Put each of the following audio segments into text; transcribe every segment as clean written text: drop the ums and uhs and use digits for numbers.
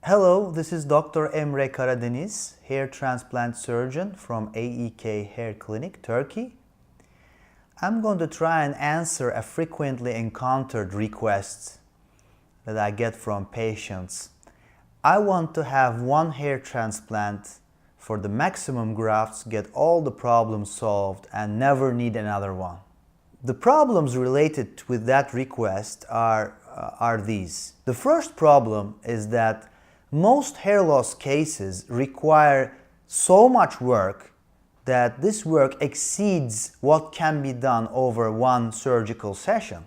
Hello, this is Dr. Emre Karadeniz, hair transplant surgeon from AEK Hair Clinic, Turkey. I'm going to try and answer a frequently encountered request that I get from patients. I want to have one hair transplant for the maximum grafts, get all the problems solved, and never need another one. The problems related with that request are these. The first problem is that most hair loss cases require so much work that this work exceeds what can be done over one surgical session.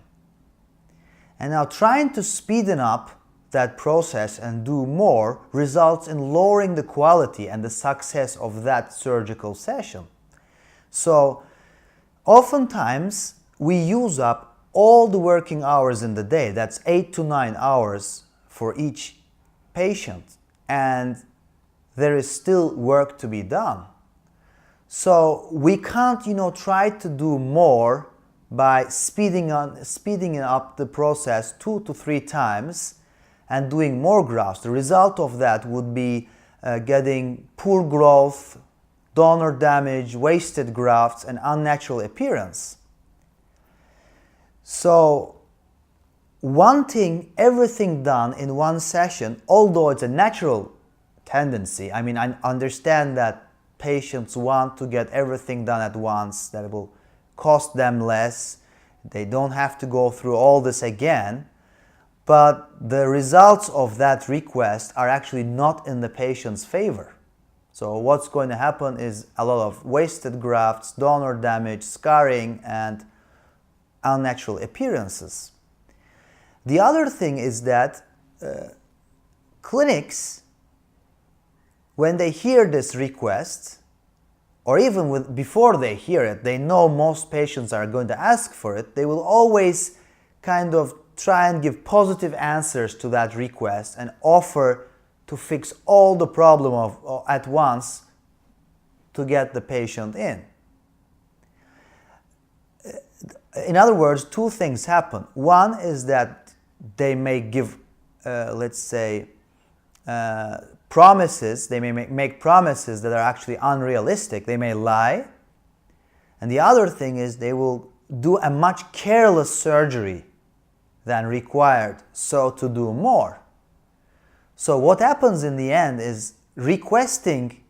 And now trying to speed up that process and do more results in lowering the quality and the success of that surgical session. So oftentimes we use up all the working hours in the day, that's 8 to 9 hours for each patient, and there is still work to be done. So we can't, try to do more by speeding up the process 2 to 3 times and doing more grafts. The result of that would be getting poor growth, donor damage, wasted grafts, and unnatural appearance. So wanting everything done in one session, although it's a natural tendency, I understand that patients want to get everything done at once, that it will cost them less, they don't have to go through all this again, but the results of that request are actually not in the patient's favor. So what's going to happen is a lot of wasted grafts, donor damage, scarring, and unnatural appearances. The other thing is that clinics, when they hear this request, or even before they hear it, they know most patients are going to ask for it, they will always kind of try and give positive answers to that request and offer to fix all the problem at once to get the patient in. In other words, two things happen. One is that they may give, let's say, promises. They may make promises that are actually unrealistic. They may lie. And the other thing is they will do a much careless surgery than required, so to do more. So what happens in the end is requesting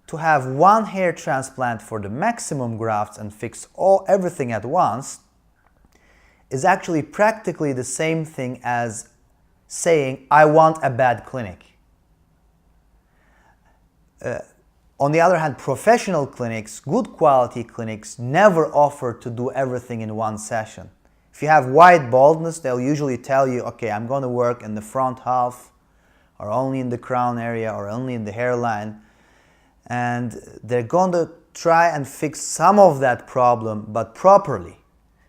to have one hair transplant for the maximum grafts and fix everything at once is actually practically the same thing as saying, I want a bad clinic. On the other hand, professional clinics, good quality clinics, never offer to do everything in one session. If you have white baldness, they'll usually tell you, okay, I'm going to work in the front half, or only in the crown area, or only in the hairline. And they're going to try and fix some of that problem, but properly.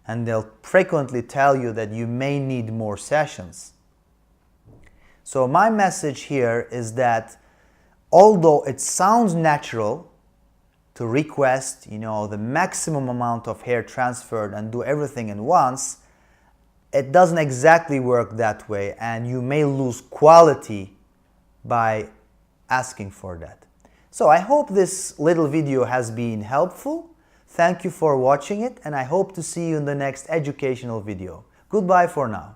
And they'll frequently tell you that you may need more sessions. So my message here is that although it sounds natural to request, the maximum amount of hair transferred and do everything in once, it doesn't exactly work that way, and you may lose quality by asking for that. So I hope this little video has been helpful. Thank you for watching it, and I hope to see you in the next educational video. Goodbye for now.